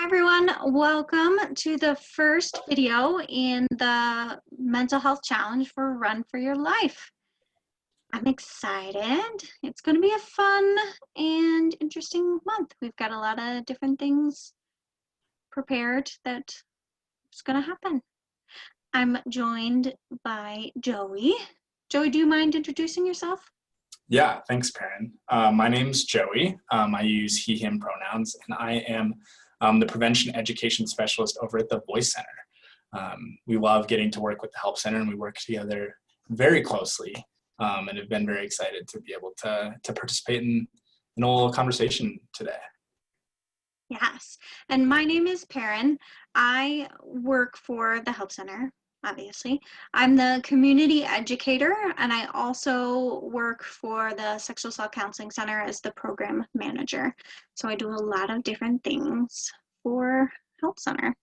Hi everyone, welcome to the first video in the mental health challenge for Run for Your Life. I'm excited. It's going to be a fun and interesting month. We've got a lot of different things prepared that's going to happen. I'm joined by Joey. Joey, do you mind introducing yourself? Yeah, thanks, Perrin. My name's Joey. I use he, him pronouns, and I am the prevention education specialist over at the Voice Center. We love getting to work with the Help Center, and we work together very closely, and have been very excited to be able to participate in a little conversation today. Yes, and my name is Perrin. I work for the Help Center, obviously. I'm the community educator, and I also work for the Sexual Assault Counseling Center as the program manager. So I do a lot of different things for Help Center.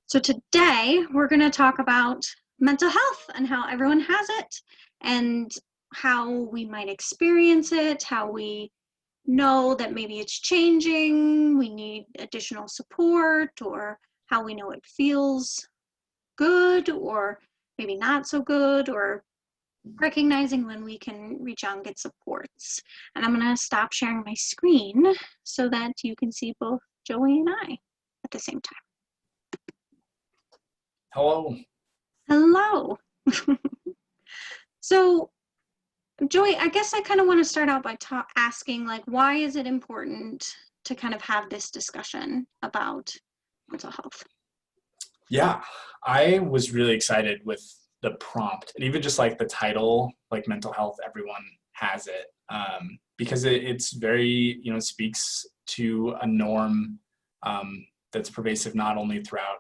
So today we're going to talk about mental health and how everyone has it, and how we might experience it, how we know that maybe it's changing, we need additional support, or how we know it feels good or maybe not so good, or recognizing when we can reach out and get supports. And I'm going to stop sharing my screen so that you can see both Joey and I at the same time. Hello. Hello. So Joey, I guess I kind of want to start out by asking, like, why is it important to kind of have this discussion about mental health? Yeah, I was really excited with the prompt, and even just like the title, like mental health, everyone has it, because it's very, speaks to a norm that's pervasive not only throughout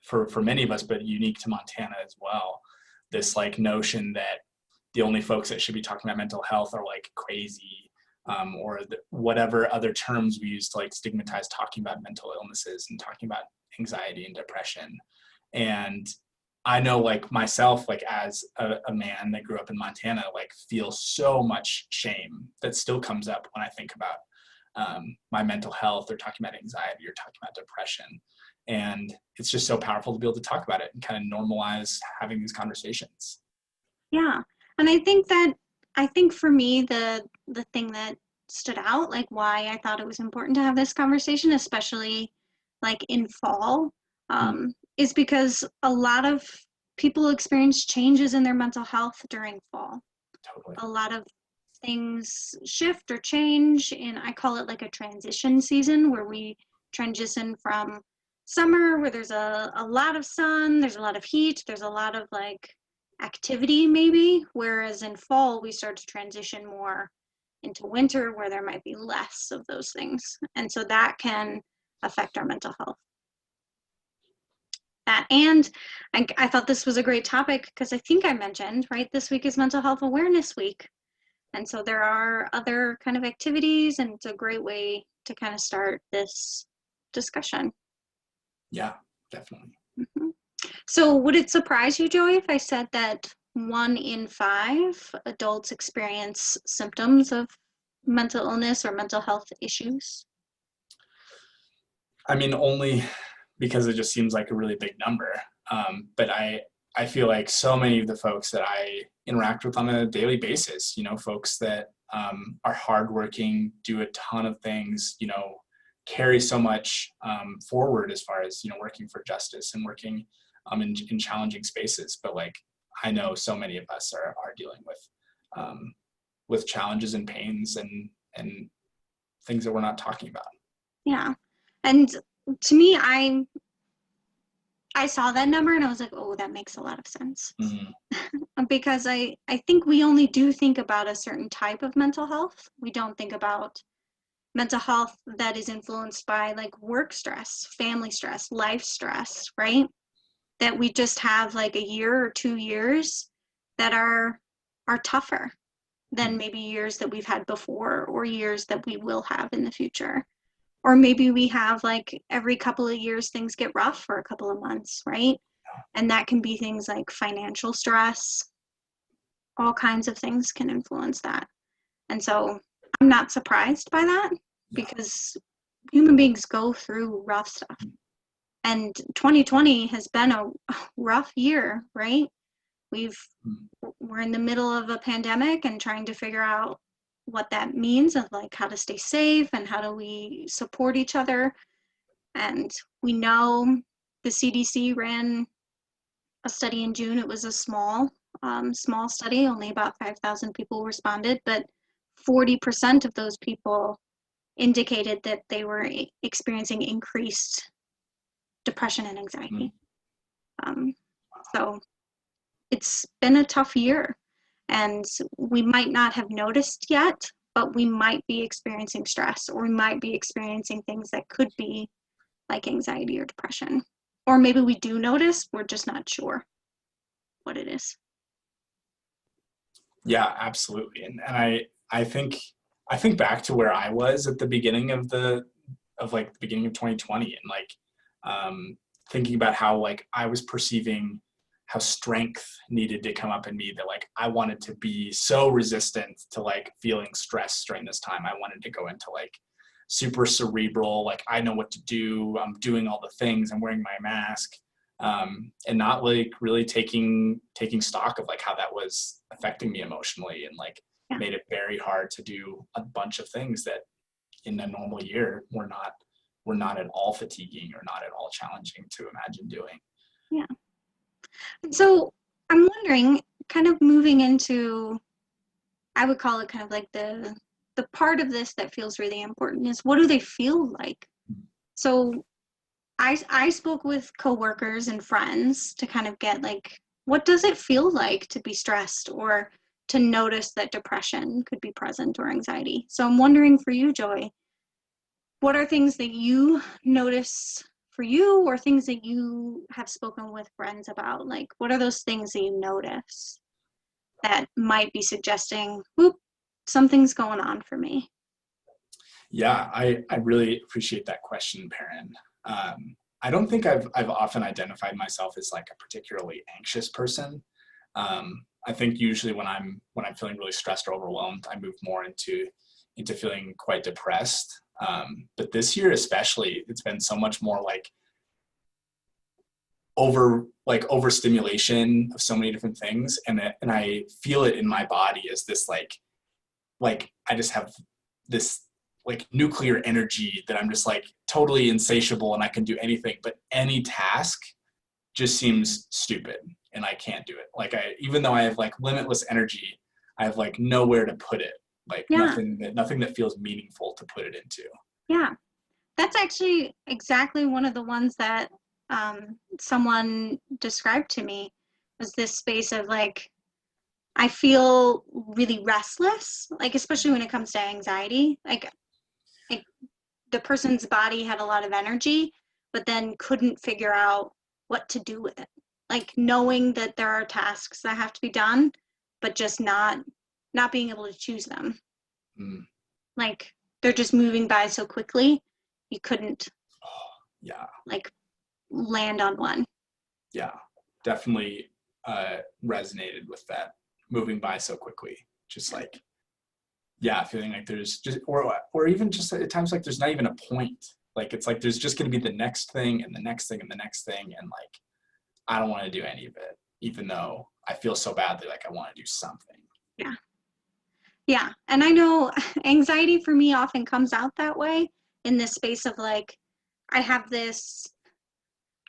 for many of us, but unique to Montana as well. This like notion that the only folks that should be talking about mental health are like crazy, or whatever other terms we use to like stigmatize talking about mental illnesses and talking about anxiety and depression. And I know like myself, like as a man that grew up in Montana, like feel so much shame that still comes up when I think about my mental health, or talking about anxiety, or talking about depression. And it's just so powerful to be able to talk about it and kind of normalize having these conversations. Yeah, and I think for me, the thing that stood out, like why I thought it was important to have this conversation, especially like in fall, is because a lot of people experience changes in their mental health during fall. Totally. A lot of things shift or change, and I call it like a transition season, where we transition from summer, where there's a lot of sun, there's a lot of heat, there's a lot of like activity maybe, whereas in fall we start to transition more into winter, where there might be less of those things, and so that can affect our mental health. And I thought this was a great topic because I think I mentioned, right, this week is Mental Health Awareness Week, and so there are other kind of activities, and it's a great way to kind of start this discussion. Yeah, definitely. Mm-hmm. So would it surprise you, Joey, if I said that 1 in 5 adults experience symptoms of mental illness or mental health issues? I mean, only because it just seems like a really big number. But I feel like so many of the folks that I interact with on a daily basis, folks that are hardworking, do a ton of things, carry so much forward as far as, working for justice and working in challenging spaces. But like, I know so many of us are dealing with challenges and pains and things that we're not talking about. Yeah. And to me, I saw that number and I was like, oh, that makes a lot of sense. Mm-hmm. Because I think we only do think about a certain type of mental health. We don't think about mental health that is influenced by like work stress, family stress, life stress, right? That we just have like a year or 2 years that are tougher than maybe years that we've had before, or years that we will have in the future. Or maybe we have like every couple of years things get rough for a couple of months, right? And that can be things like financial stress. All kinds of things can influence that. And so I'm not surprised by that, because human beings go through rough stuff. And 2020 has been a rough year, right? We've we're in the middle of a pandemic and trying to figure out what that means, of like how to stay safe and how do we support each other. And we know the CDC ran a study in June. It was a small study, only about 5,000 people responded, but 40% of those people indicated that they were experiencing increased depression and anxiety. Um, so it's been a tough year, and we might not have noticed yet, but we might be experiencing stress, or we might be experiencing things that could be like anxiety or depression. Or maybe we do notice, we're just not sure what it is. Yeah, absolutely. And I think back to where I was at the beginning of the beginning of 2020, and like thinking about how like I was perceiving how strength needed to come up in me, that like I wanted to be so resistant to like feeling stress during this time. I wanted to go into like super cerebral, like I know what to do, I'm doing all the things, I'm wearing my mask, and not like really taking stock of like how that was affecting me emotionally, and like Yeah. made it very hard to do a bunch of things that in a normal year were not at all fatiguing or not at all challenging to imagine doing. Yeah. So I'm wondering, kind of moving into, I would call it kind of like the part of this that feels really important is, what do they feel like? So I spoke with coworkers and friends to kind of get like, what does it feel like to be stressed, or to notice that depression could be present, or anxiety? So I'm wondering for you, Joy, what are things that you notice for you, or things that you have spoken with friends about? Like, what are those things that you notice that might be suggesting, whoop, something's going on for me? Yeah, I really appreciate that question, Perrin. I don't think I've often identified myself as like a particularly anxious person. I think usually when I'm feeling really stressed or overwhelmed, I move more into feeling quite depressed. But this year especially, it's been so much more like overstimulation of so many different things, and I feel it in my body as this like I just have this like nuclear energy that I'm just like totally insatiable and I can do anything, but any task just seems stupid and I can't do it. Like even though I have like limitless energy, I have like nowhere to put it. Like Yeah, nothing that feels meaningful to put it into. yeah. That's actually exactly one of the ones that someone described to me, was this space of like, I feel really restless, like especially when it comes to anxiety. Like the person's body had a lot of energy, but then couldn't figure out what to do with it. Like knowing that there are tasks that have to be done, but just not being able to choose them. Mm, Like they're just moving by so quickly, you couldn't yeah, like land on one. yeah, definitely resonated with that. Moving by so quickly, just like yeah, feeling like there's just or even just at times like there's not even a point. Like it's like there's just going to be the next thing and the next thing and the next thing, and like I don't want to do any of it, even though I feel so badly like I want to do something. Yeah. Yeah. And I know anxiety for me often comes out that way, in this space of like, I have this,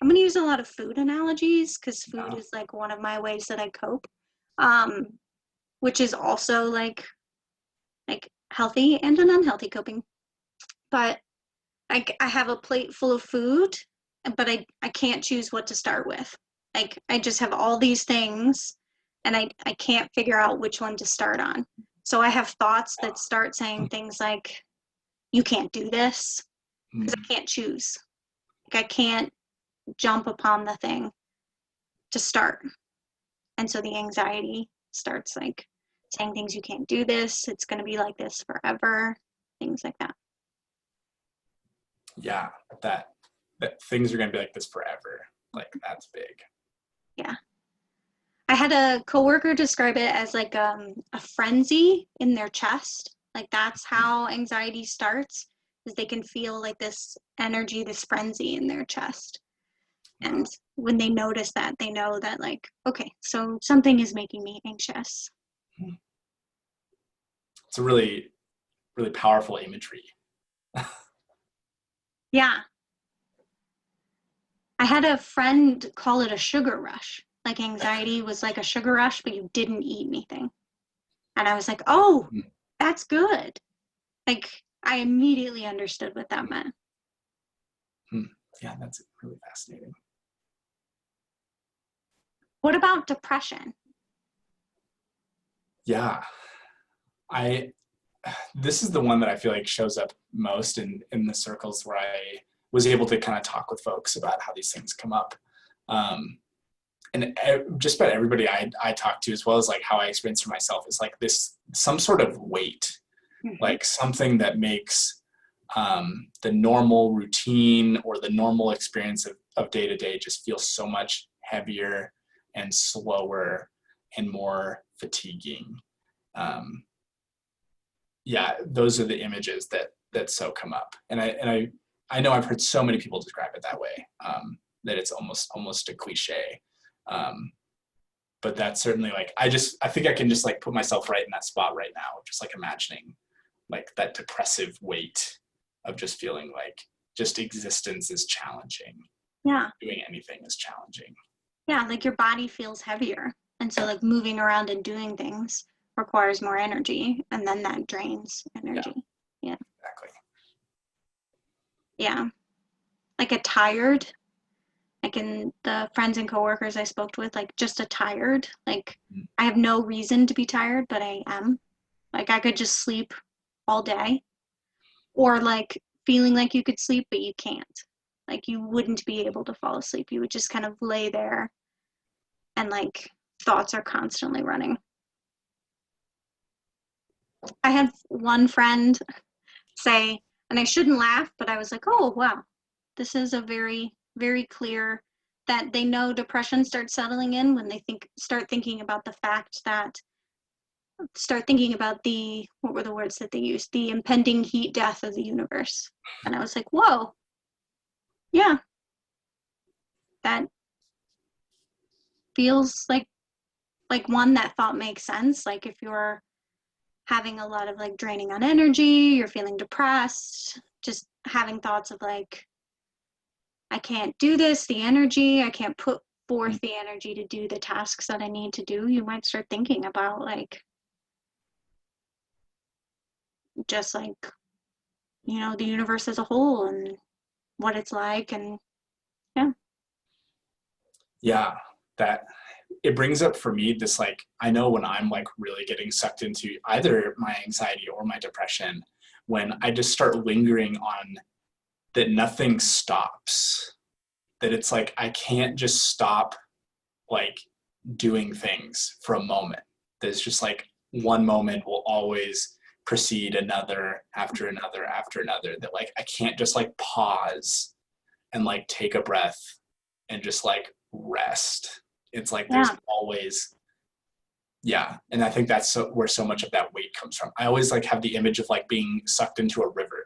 I'm going to use a lot of food analogies because food Yeah. is like one of my ways that I cope, um, which is also like healthy and an unhealthy coping. But I have a plate full of food, but I can't choose what to start with. Like I just have all these things, and I can't figure out which one to start on. So I have thoughts that start saying things like, you can't do this, because Mm, I can't choose. Like I can't jump upon the thing to start. And so the anxiety starts like saying things, you can't do this, it's going to be like this forever, things like that. yeah, that that things are going to be like this forever. Like that's big. Yeah. I had a coworker describe it as like a frenzy in their chest. Like that's how anxiety starts, is they can feel like this energy, this frenzy in their chest. And when they notice that, they know that like, okay, so something is making me anxious. It's a really, really powerful imagery. Yeah. I had a friend call it a sugar rush. Like anxiety was like a sugar rush, but you didn't eat anything. And I was like, oh, that's good. Like I immediately understood what that meant. Yeah, that's really fascinating. What about depression? Yeah, I this is the one that I feel like shows up most in the circles where I was able to kind of talk with folks about how these things come up. Um, and just about everybody I talk to, as well as like how I experience for myself, is like this some sort of weight, like something that makes the normal routine or the normal experience of day to day just feel so much heavier and slower and more fatiguing. Um, yeah, those are the images that so come up, and I know I've heard so many people describe it that way, that it's almost a cliche. Um, but that's certainly like I think I can just like put myself right in that spot right now, just like imagining like that depressive weight of just feeling like just existence is challenging. Yeah. Doing anything is challenging. Yeah, like your body feels heavier. And so like moving around and doing things requires more energy and then that drains Yeah, energy. Yeah. exactly. Yeah. Like a tired, like in the friends and coworkers I spoke with, like just a tired, like I have no reason to be tired, but I am. Like I could just sleep all day, or like feeling like you could sleep, but you can't. Like you wouldn't be able to fall asleep. You would just kind of lay there and like thoughts are constantly running. I had one friend say, and I shouldn't laugh, but I was like, oh, wow, this is a very, very clear that they know depression starts settling in when they start thinking about the fact that start thinking about the what were the words that they used, the impending heat death of the universe. And I was like, whoa, yeah, that feels like one that thought makes sense. Like if you're having a lot of like draining on energy, you're feeling depressed, just having thoughts of like, I can't do this, the energy, I can't put forth the energy to do the tasks that I need to do, you might start thinking about like just like, the universe as a whole and what it's like and yeah. Yeah, that it brings up for me this like I know when I'm like really getting sucked into either my anxiety or my depression, when I just start lingering on that nothing stops, that it's like I can't just stop like doing things for a moment. There's just like one moment will always precede another after another after another, that like I can't just like pause and like take a breath and just like rest. It's like there's Yeah. always, yeah. And I think that's where so much of that weight comes from. I always like have the image of like being sucked into a river.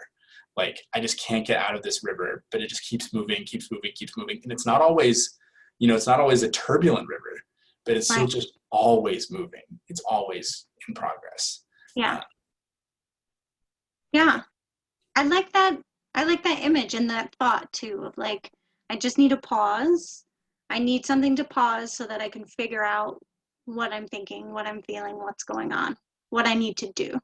Like I just can't get out of this river, but it just keeps moving, keeps moving, keeps moving. And it's not always, it's not always a turbulent river, but it's still Right. just always moving. It's always in progress. Yeah. Uh, Yeah. I like that image and that thought too of like I just need a pause. I need something to pause so that I can figure out what I'm thinking, what I'm feeling, what's going on, what I need to do.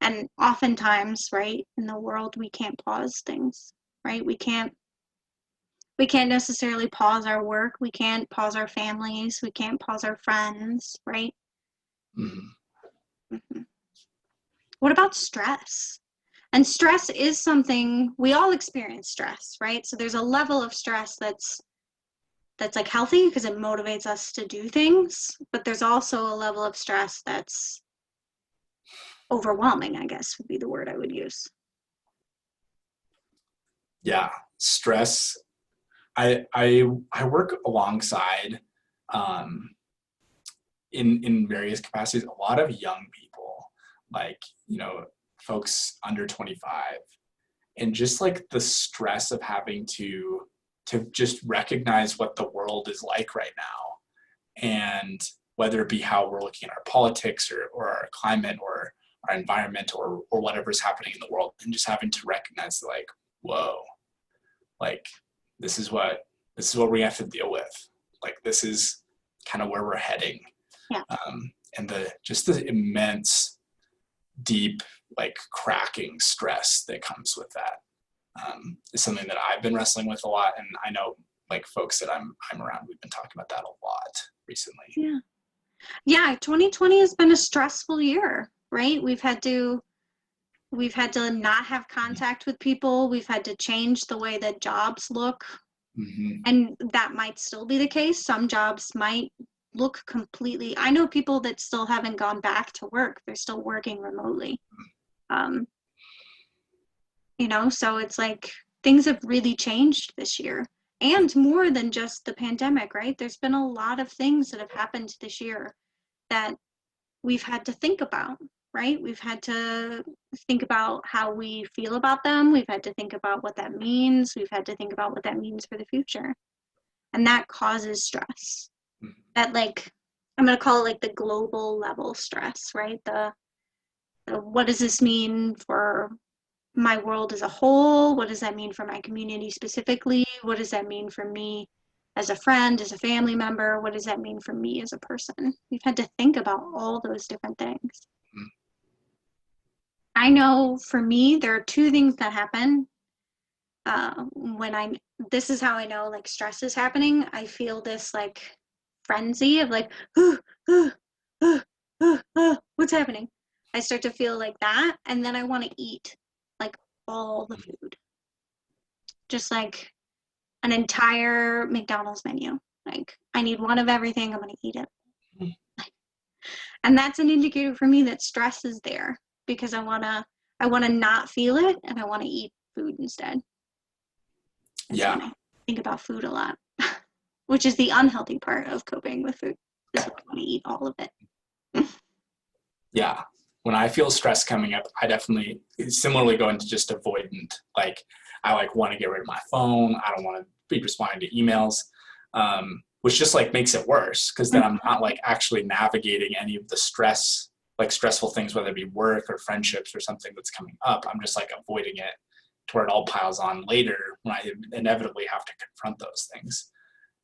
And oftentimes, right, in the world we can't pause things, right? We can't necessarily pause our work, we can't pause our families, we can't pause our friends, right? mm, Mhm. What about stress? And stress is something we all experience stress, right? So there's a level of stress that's like healthy because it motivates us to do things, but there's also a level of stress that's overwhelming, I guess would be the word I would use. yeah, stress. I work alongside, um, in various capacities, a lot of young people, like folks under 25, and just like the stress of having to to just recognize what the world is like right now, and whether it be how we're looking at our politics or our climate or our environment or whatever's happening in the world, and just having to recognize like, whoa, like this is what we have to deal with. Like this is kind of where we're heading. Yeah. And the immense, deep, like cracking stress that comes with that is something that I've been wrestling with a lot. And I know like folks that I'm around, we've been talking about that a lot recently. Yeah. Yeah. 2020 has been a stressful year, right? We've had to not have contact with people. We've had to change the way that jobs look. Mm-hmm. And that might still be the case. Some jobs might look completely, I know people that still haven't gone back to work. They're still working remotely. So it's like things have really changed this year, and more than just the pandemic, right? There's been a lot of things that have happened this year that we've had to think about, right? We've had to think about how we feel about them. We've had to think about what that means. We've had to think about what that means for the future. And that causes stress. That, like, I'm going to call it like the global level stress, right? The what does this mean for my world as a whole? What does that mean for my community specifically? What does that mean for me as a friend, as a family member? What does that mean for me as a person? We've had to think about all those different things. I know for me, there are two things that happen when this is how I know like stress is happening. I feel this like frenzy of like, what's happening? I start to feel like that, and then I want to eat like all the food, just like an entire McDonald's menu. Like, I need one of everything. I'm going to eat it. And that's an indicator for me that stress is there, because I want to not feel it, and I want to eat food instead. And Yeah. so I think about food a lot, which is the unhealthy part of coping with food. Is I want to eat all of it. Yeah. When I feel stress coming up, I definitely similarly go into just avoidant. Like I like want to get rid of my phone. I don't want to be responding to emails, which just like makes it worse, because then I'm not like actually navigating any of the stress, like stressful things, whether it be work or friendships or something that's coming up. I'm just like avoiding it to where it all piles on later when I inevitably have to confront those things.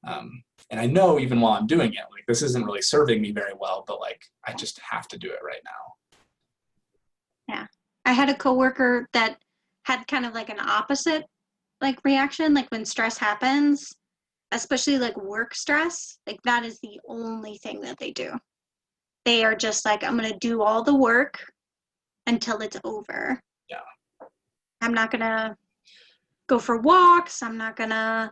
And I know even while I'm doing it, like this isn't really serving me very well, but like I just have to do it right now. Yeah. I had a coworker that had kind of like an opposite like reaction, like when stress happens, especially like work stress, like that is the only thing that they do. They are just like, I'm going to do all the work until it's over. Yeah. I'm not going to go for walks. I'm not going to,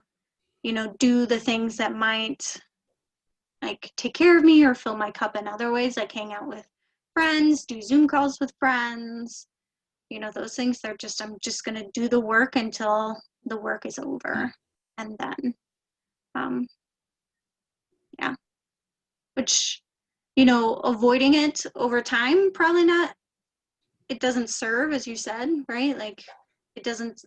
do the things that might like take care of me or fill my cup in other ways, like hang out with friends, do Zoom calls with friends, those things. I'm just going to do the work until the work is over. And then, yeah, which, avoiding it over time, probably not, it doesn't serve, as you said, right? Like it doesn't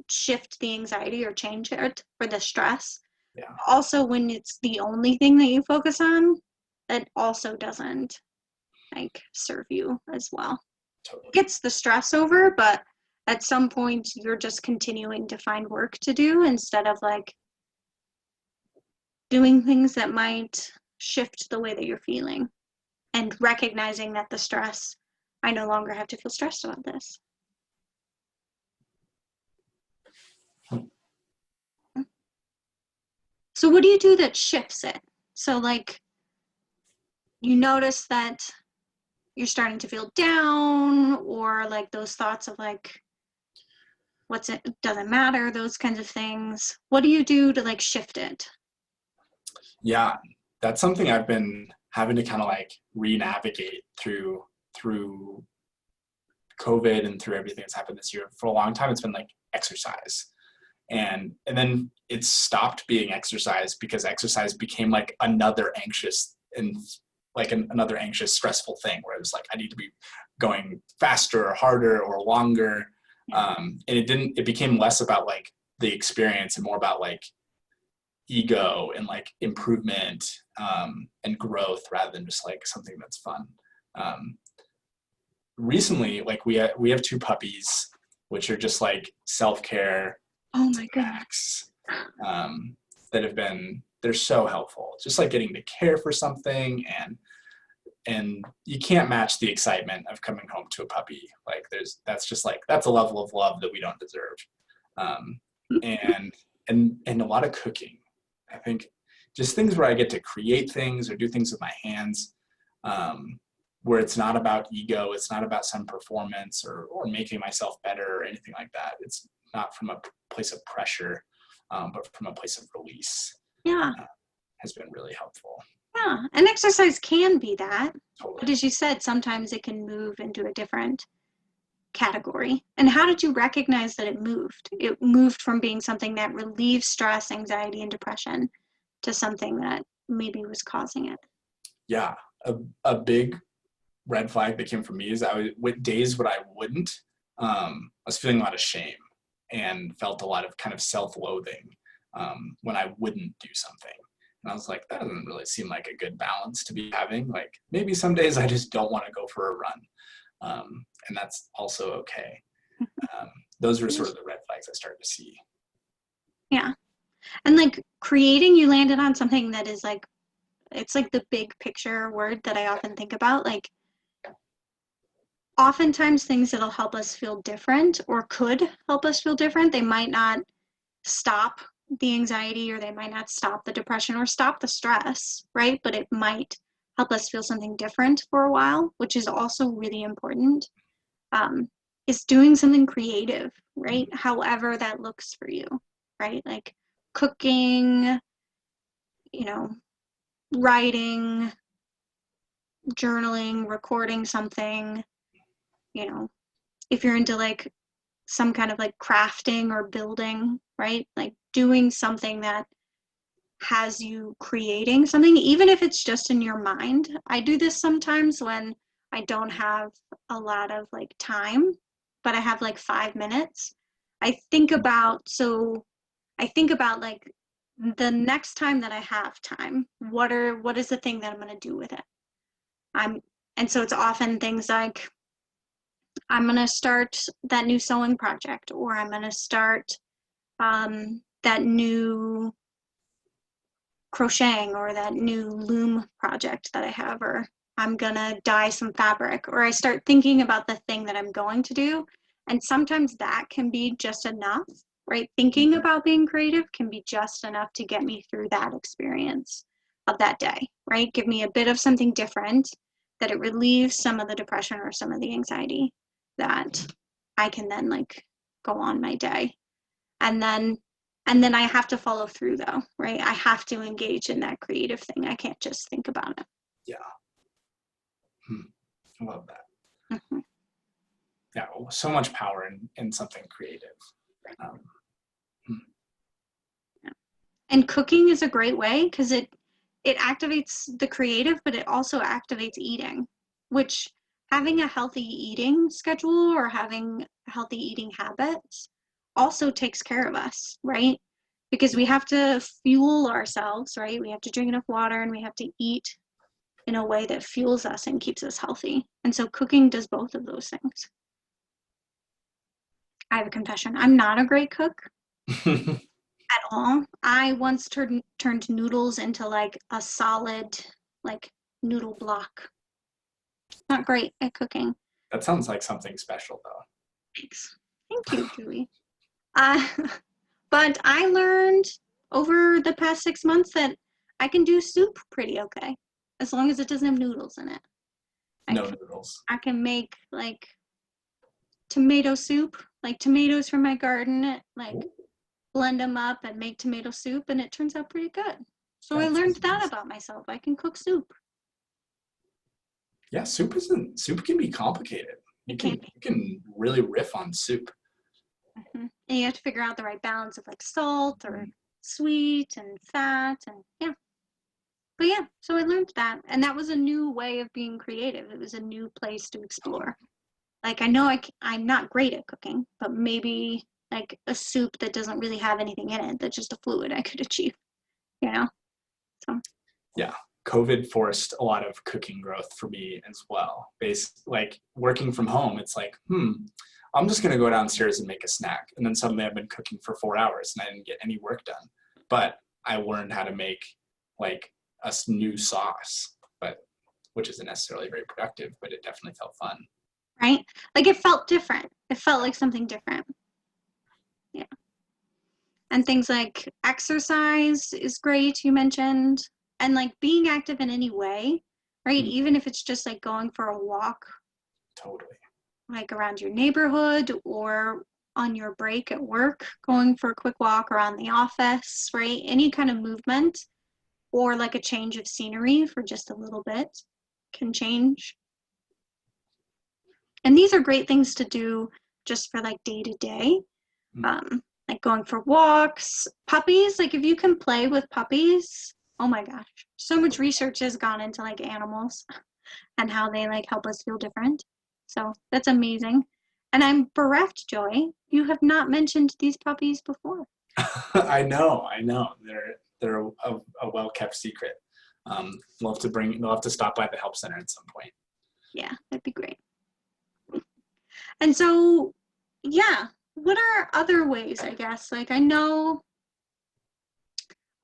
shift the anxiety or change it or the stress. Yeah. Also, when it's the only thing that you focus on, that also doesn't like serve you as well. Totally. It gets the stress over, but at some point you're just continuing to find work to do instead of like doing things that might shift the way that you're feeling, and recognizing that the stress, I no longer have to feel stressed about this. So what do you do that shifts it? So like you notice that you're starting to feel down, or like those thoughts of like, what's it doesn't matter, those kinds of things. What do you do to like shift it? Yeah, that's something I've been having to kind of like re-navigate through COVID and through everything that's happened this year. For a long time, it's been like exercise. And then it stopped being exercise because exercise became like another anxious and like another anxious, stressful thing where it was like, I need to be going faster or harder or longer. And it became less about like the experience and more about like ego and like improvement, and growth rather than just like something that's fun. Um, Recently, like we have two puppies, which are just like self care Oh to my the goodness. max. That have been they're so helpful. Just like getting to care for something, and you can't match the excitement of coming home to a puppy. Like that's just like that's a level of love that we don't deserve. Um, and and a lot of cooking. I think just things where I get to create things or do things with my hands, um, where it's not about ego, it's not about some performance or making myself better or anything like that. It's not from a place of pressure, but from a place of release. Yeah. Uh, has been really helpful. Yeah. And exercise can be that. But Totally. as you said, sometimes it can move into a different category. And how did you recognize that it moved? It moved from being something that relieves stress, anxiety, and depression to something that maybe was causing it. Yeah, a big red flag that came from me is I was with days when I wouldn't. I was feeling a lot of shame and felt a lot of kind of self-loathing, when I wouldn't do something. And I was like, that doesn't really seem like a good balance to be having. Like maybe some days I just don't want to go for a run, and that's also okay. Um, those were sort of the red flags I started to see. Yeah. And like creating, you landed on something that is like, it's like the big picture word that I often think about. Like, oftentimes things that'll help us feel different or could help us feel different, they might not stop the anxiety or they might not stop the depression or stop the stress, right? But it might help us feel something different for a while, which is also really important. Um, is doing something creative, right? However that looks for you, right? Like cooking, you know, writing, journaling, recording something, you know, if you're into like some kind of like crafting or building, right? Like doing something that has you creating something, even if it's just in your mind. I do this sometimes when I don't have a lot of like time, but I have like 5 minutes. I think about like the next time that I have time, what is the thing that I'm going to do with it? I'm and so it's often things like I'm going to start that new sewing project, or I'm going to start that new crocheting or that new loom project that I have, or I'm going to dye some fabric, or I start thinking about the thing that I'm going to do. And sometimes that can be just enough, right? Thinking about being creative can be just enough to get me through that experience of that day, right? Give me a bit of something different that it relieves some of the depression or some of the anxiety that I can then like go on my day. And then I have to follow through though, right? I have to engage in that creative thing. I can't just think about it. Yeah, I love that. Mhm. Yeah, so much power in something creative. Um, And cooking is a great way because it activates the creative, but it also activates eating, which having a healthy eating schedule or having healthy eating habits also takes care of us, right? Because we have to fuel ourselves, right? We have to drink enough water and we have to eat in a way that fuels us and keeps us healthy. And so cooking does both of those things. I have a confession. I'm not a great cook at all. I once turned noodles into like a solid like noodle block. Not great at cooking. that sounds like something special, though. Thanks. Thank you, Julie. Uh, but I learned over the past 6 months that I can do soup pretty okay, as long as it doesn't have noodles in it. No Like noodles. I can make like tomato soup, like tomatoes from my garden, like blend them up and make tomato soup, and it turns out pretty good. So I That learned sounds that amazing. about myself. I can cook soup. Yeah, soup can be complicated. It can be. You can really riff on soup. And you have to figure out the right balance of like salt or Mm. sweet and fat, and yeah. But yeah, so I learned that, and that was a new way of being creative. It was a new place to Totally. explore. Like I know I'm not great at cooking, but maybe like a soup that doesn't really have anything in it, that's just a fluid I could achieve, you know? So, Yeah. COVID forced a lot of cooking growth for me as well. Like working from home, it's like, I'm just gonna go downstairs and make a snack. And then suddenly I've been cooking for 4 hours and I didn't get any work done. But I learned how to make like a new sauce, but which isn't necessarily very productive, but it definitely felt fun. right? Like it felt different. It felt like something different. Yeah. And things like exercise is great, you mentioned, and like being active in any way, right? Mm, Even if it's just like going for a walk, totally. like around your neighborhood or on your break at work, going for a quick walk around the office, right? Any kind of movement or like a change of scenery for just a little bit can change. And these are great things to do just for like day to day. Mm. Like going for walks, puppies, like if you can play with puppies, oh my gosh, so much research has gone into like animals and how they like help us feel different. So that's amazing. And I'm bereft, Joy. You have not mentioned these puppies before. I know. They're a well kept secret. They'll have to stop by the help center at some point. Yeah, that'd be great. And so, yeah, what are other ways, I guess? Like I know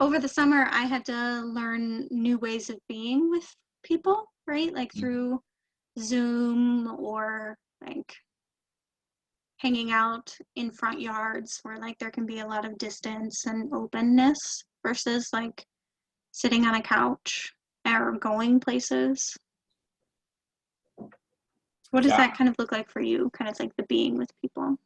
over the summer I had to learn new ways of being with people, right? Like Mm. through Zoom or like hanging out in front yards where like there can be a lot of distance and openness versus like sitting on a couch or going places. What does Yeah, that kind of look like for you? Kind of like the being with people.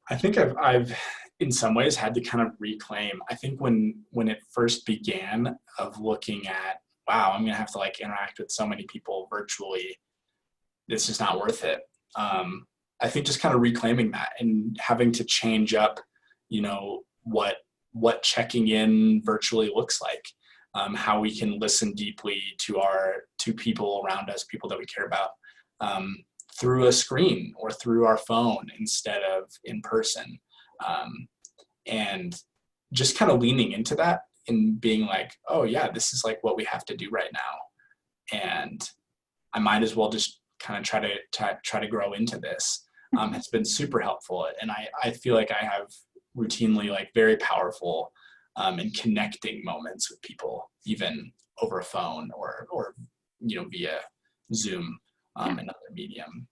I think I've in some ways had to kind of reclaim. I think when it first began of looking at, wow, I'm gonna have to like interact with so many people virtually. It's just not worth it. I think just kind of reclaiming that and having to change up, what checking in virtually looks like, how we can listen deeply to people around us, people that we care about, um, through a screen or through our phone instead of in person, and just kind of leaning into that and being like, oh yeah, this is like what we have to do right now, and I might as well just kind of try to grow into this. Has been super helpful, and I feel like I have routinely like very powerful and connecting moments with people, even over a phone or via Zoom, Yeah. another medium.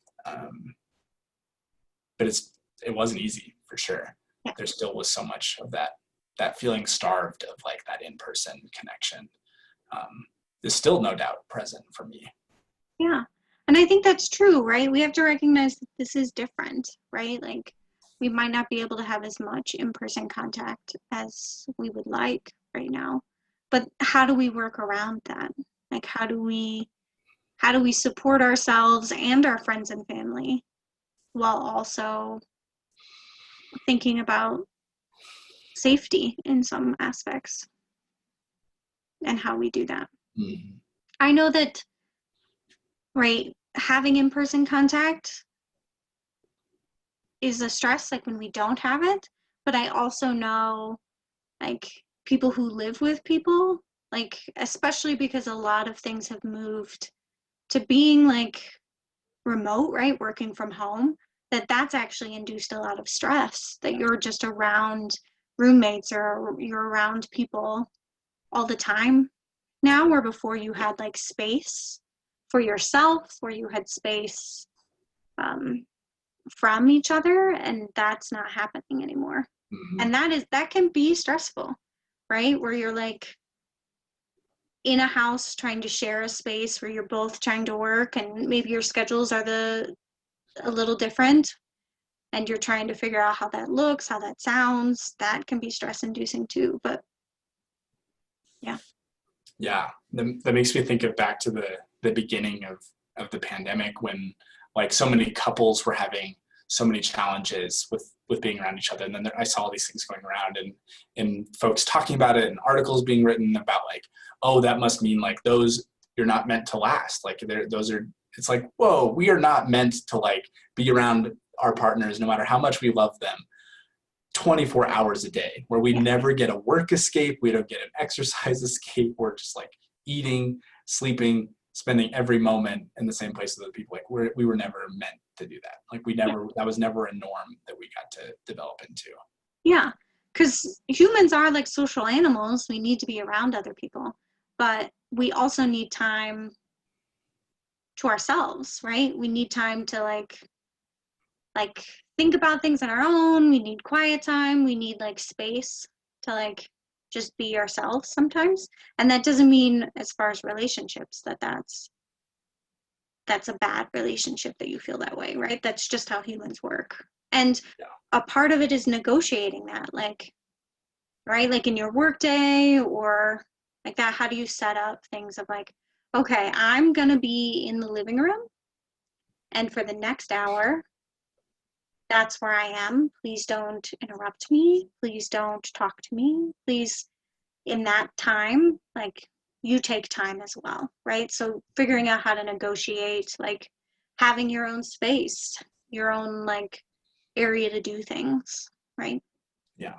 But it wasn't easy for sure. Yeah. There still was so much of that feeling starved of like that in-person connection. Is still no doubt present for me. Yeah. And I think that's true, right? We have to recognize that this is different, right? Like we might not be able to have as much in-person contact as we would like right now. But how do we work around that? Like how do we support ourselves and our friends and family while also thinking about safety in some aspects and how we do that? Mm-hmm. I know that, right, having in-person contact is a stress like when we don't have it, but I also know like people who live with people, like especially because a lot of things have moved to being like remote, right, working from home, that's actually induced a lot of stress, that you're just around roommates or you're around people all the time now, where before you had like space for yourself, where you had space um, from each other, and that's not happening anymore. Mm-hmm. And that can be stressful, right? Where you're like in a house trying to share a space where you're both trying to work and maybe your schedules are a little different and you're trying to figure out how that looks, how that sounds. That can be stress inducing too. But yeah. Yeah, that makes me think of back to the beginning of the pandemic, when like so many couples were having so many challenges with being around each other, and then I saw all these things going around and folks talking about it and articles being written about like, oh, that must mean like those, you're not meant to last, like those are, it's like, whoa, we are not meant to like be around our partners, no matter how much we love them, 24 hours a day, where we Yeah. never get a work escape, we don't get an exercise escape. We're just like eating, sleeping, spending every moment in the same place with other people. Like we were never meant to do that. Like that was never a norm that we got to develop into. Yeah, because humans are like social animals. We need to be around other people, but we also need time to ourselves, right? We need time to like think about things on our own. We need quiet time. We need like space to like just be ourselves sometimes. And that doesn't mean as far as relationships that's a bad relationship that you feel that way, right? That's just how humans work. And Yeah. a part of it is negotiating that, like, right? Like in your workday or like that, how do you set up things of like, okay, I'm gonna be in the living room and for the next hour, that's where I am. Please don't interrupt me. Please don't talk to me. Please, in that time, like you take time as well, right? So figuring out how to negotiate, like having your own space, your own like area to do things, right? Yeah.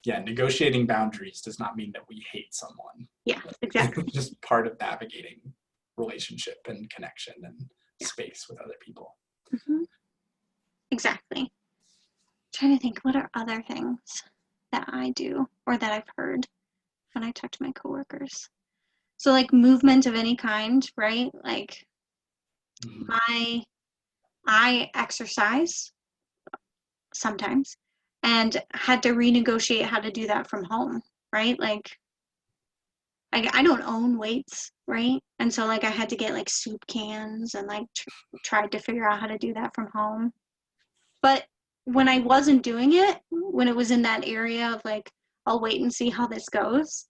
Yeah. Negotiating boundaries does not mean that we hate someone. Yeah, exactly. Just part of navigating relationship and connection and Yeah. space with other people. Mm-hmm. Exactly. Trying to think, what are other things that I do or that I've heard when I talk to my coworkers? So like movement of any kind, right? Like Mm-hmm. I exercise sometimes and had to renegotiate how to do that from home, right? Like I don't own weights, right? And so like I had to get like soup cans and like tried to figure out how to do that from home. But when I wasn't doing it, when it was in that area of like, I'll wait and see how this goes,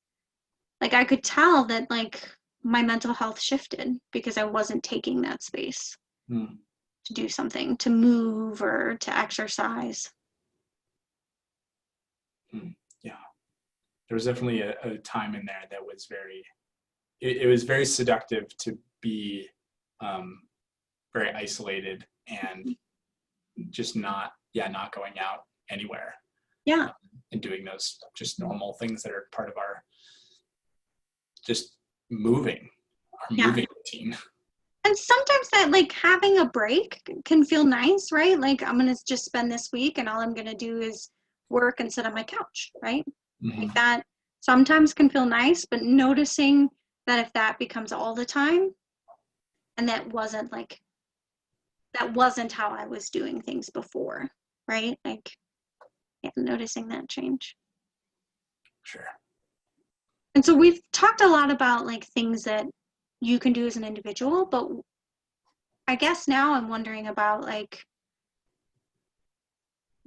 like I could tell that like my mental health shifted because I wasn't taking that space Mm. to do something, to move or to exercise. Mm. Yeah. There was definitely a time in there that was it was very seductive to be um, very isolated and just not going out anywhere Yeah. um, and doing those just normal things that are part of our just moving, our Yeah. moving routine. And sometimes that like having a break can feel nice, right? Like I'm going to just spend this week and all I'm going to do is work and sit on my couch, right? Like Mm-hmm. that sometimes can feel nice, but noticing that if that becomes all the time and that wasn't how I was doing things before, right? Like, yeah, noticing that change. Sure. And so we've talked a lot about like things that you can do as an individual, but I guess now I'm wondering about like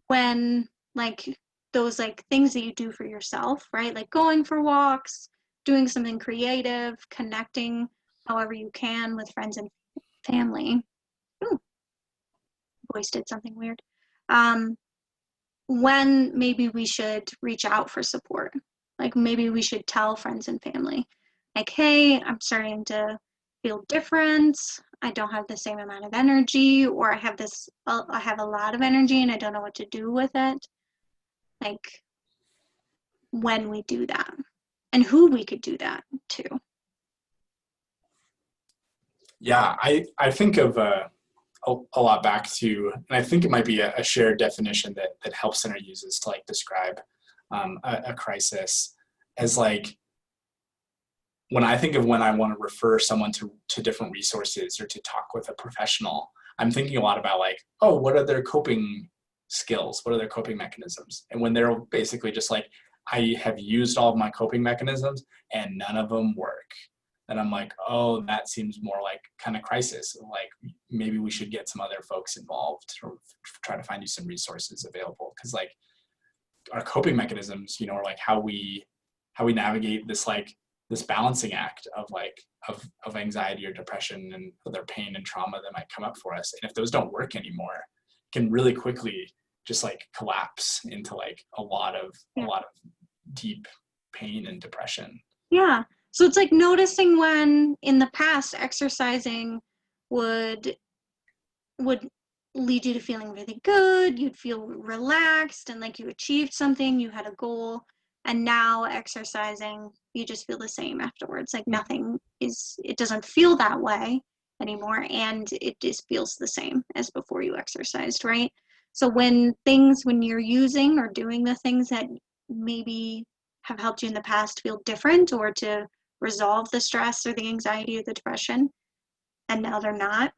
when like those like things that you do for yourself, right? Like going for walks, doing something creative, connecting however you can with friends and family. Ooh, voice did something weird. Um, when maybe we should reach out for support. Like maybe we should tell friends and family, like, hey, I'm starting to feel different. I don't have the same amount of energy, or I have a lot of energy and I don't know what to do with it. Like when we do that and who we could do that to. Yeah, I think of a lot back to, and I think it might be a shared definition that Help Center uses to like describe a crisis as like when I think of when I want to refer someone to different resources or to talk with a professional, I'm thinking a lot about like, oh, what are their coping skills? What are their coping mechanisms? And when they're basically just like, I have used all of my coping mechanisms and none of them work. And I'm like, oh, that seems more like kind of crisis. Like maybe we should get some other folks involved or try to find you some resources available. Cause like our coping mechanisms, you know, are like how we navigate this like this balancing act of like of anxiety or depression and other pain and trauma that might come up for us. And if those don't work anymore, it can really quickly just like collapse into like a Yeah. lot of deep pain and depression. Yeah. So it's like noticing when in the past exercising would would lead you to feeling really good. You'd feel relaxed and like you achieved something, you had a goal. And now exercising, you just feel the same afterwards. Like nothing is, it doesn't feel that way anymore. And it just feels the same as before you exercised, right? So when you're using or doing the things that maybe have helped you in the past feel different, or to resolve the stress or the anxiety or the depression, and now they're not,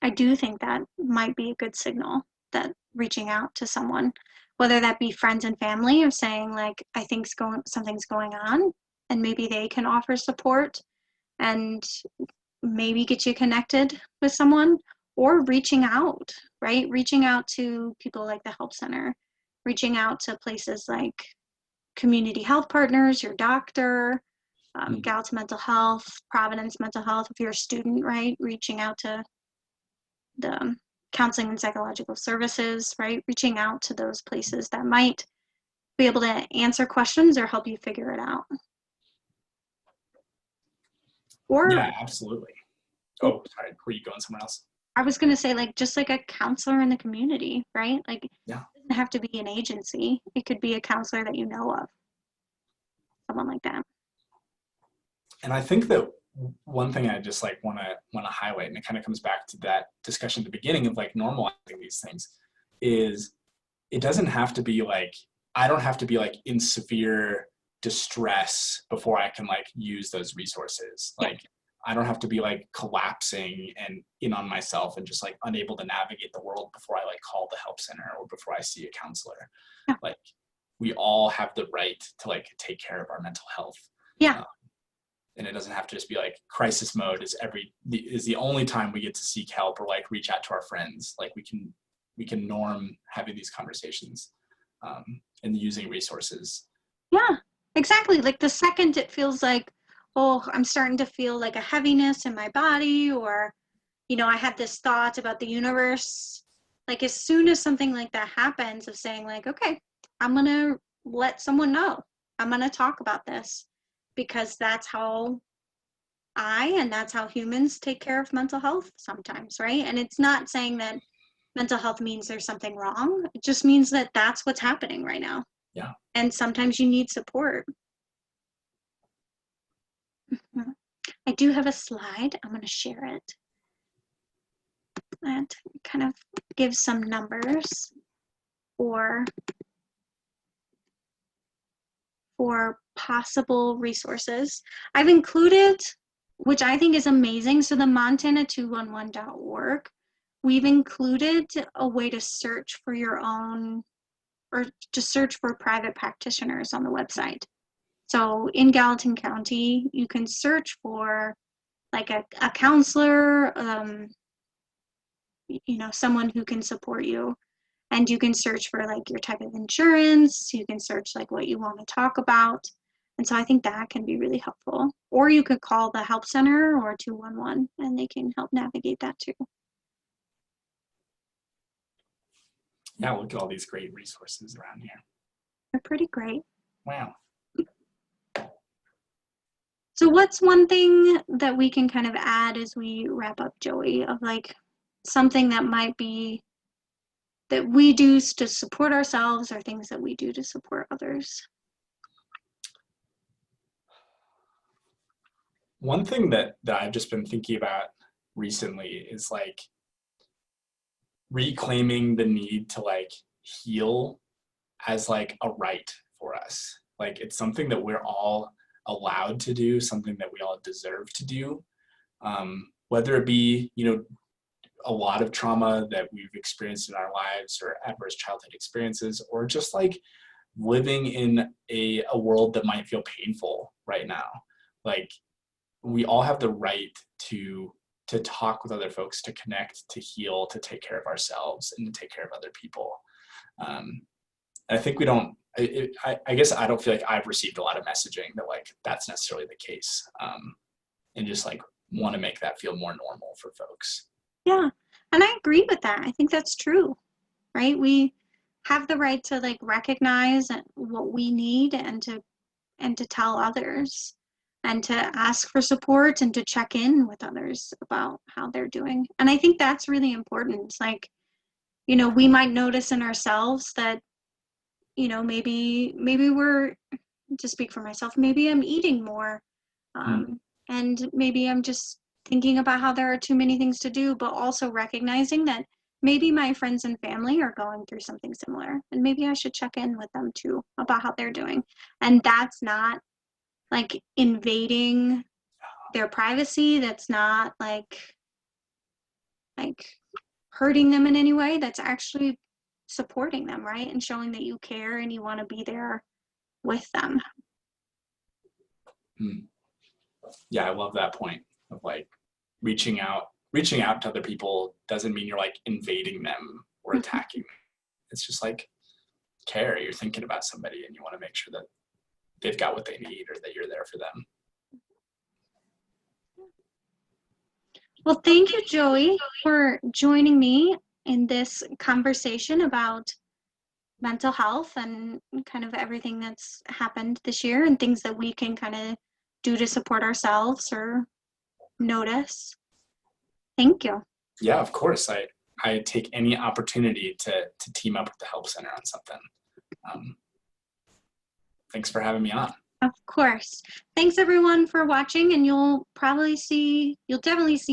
I do think that might be a good signal that reaching out to someone, whether that be friends and family, of saying like, I think something's going on, and maybe they can offer support and maybe get you connected with someone, or reaching out, right? Reaching out to people like the Help Center, reaching out to places like Community Health Partners, your doctor, Gallatin Mental Health, Providence Mental Health, if you're a student, right? Reaching out to the counseling and psychological services, right? Reaching out to those places that might be able to answer questions or help you figure it out. Or, Yeah, absolutely. Oh, sorry. Were you going somewhere else? I was going to say, like, just like a counselor in the community, right? Like, it Yeah. doesn't have to be an agency. It could be a counselor that you know of, someone like that. And I think that one thing I just like want to highlight, and it kind of comes back to that discussion at the beginning of like normalizing these things, is it doesn't have to be like, I don't have to be like in severe distress before I can like use those resources. Yeah. Like I don't have to be like collapsing and in on myself and just like unable to navigate the world before I like call the help center or before I see a counselor. Yeah. Like we all have the right to like take care of our mental health. Yeah. And it doesn't have to just be like crisis mode is the only time we get to seek help or like reach out to our friends. Like we can norm having these conversations and using resources. Yeah, exactly. Like the second it feels like, oh, I'm starting to feel like a heaviness in my body, or, I had this thought about the universe. Like as soon as something like that happens, of saying like, okay, I'm going to let someone know. I'm going to talk about this, because that's how and that's how humans take care of mental health sometimes, right? And it's not saying that mental health means there's something wrong. It just means that that's what's happening right now. Yeah. And sometimes you need support. I do have a slide. I'm going to share it. That kind of gives some numbers for possible resources. I've included, which I think is amazing, so the montana211.org, we've included a way to search for your own, or to search for private practitioners on the website. So in Gallatin County, you can search for like a counselor, someone who can support you. And you can search for like your type of insurance. You can search like what you want to talk about. And so I think that can be really helpful. Or you could call the help center or 211 and they can help navigate that too. Yeah, look at all these great resources around here. They're pretty great. Wow. So what's one thing that we can kind of add as we wrap up, Joey, of like something that might be that we do to support ourselves, or things that we do to support others? One thing that I've just been thinking about recently is like reclaiming the need to like heal as like a right for us. Like it's something that we're all allowed to do, something that we all deserve to do. Whether it be, a lot of trauma that we've experienced in our lives or adverse childhood experiences, or just like living in a world that might feel painful right now. Like we all have the right to talk with other folks, to connect, to heal, to take care of ourselves and to take care of other people. I think we don't, I guess I don't feel like I've received a lot of messaging that like that's necessarily the case. And just like want to make that feel more normal for folks. Yeah, and I agree with that. I think that's true, right? We have the right to like recognize what we need and to tell others. and to ask for support and to check in with others about how they're doing. And I think that's really important. It's like, we might notice in ourselves that, maybe we're, to speak for myself, maybe I'm eating more. Mm. And maybe I'm just thinking about how there are too many things to do, but also recognizing that maybe my friends and family are going through something similar. And maybe I should check in with them too about how they're doing. And that's not like invading their privacy. That's not like hurting them in any way. That's actually supporting them, right? And showing that you care and you want to be there with them. Mm. Yeah, I love that point of like reaching out to other people doesn't mean you're like invading them or attacking them. It's just like care. You're thinking about somebody and you want to make sure that they've got what they need or that you're there for them. Well, thank you, Joey, for joining me in this conversation about mental health and kind of everything that's happened this year and things that we can kind of do to support ourselves or notice. Thank you. Yeah, of course. I take any opportunity to team up with the help center on something. Um, thanks for having me on. Of course. Thanks everyone for watching, and you'll definitely see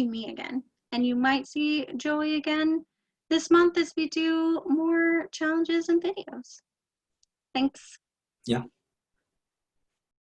me again. And you might see Joey again this month as we do more challenges and videos. Thanks. Yeah.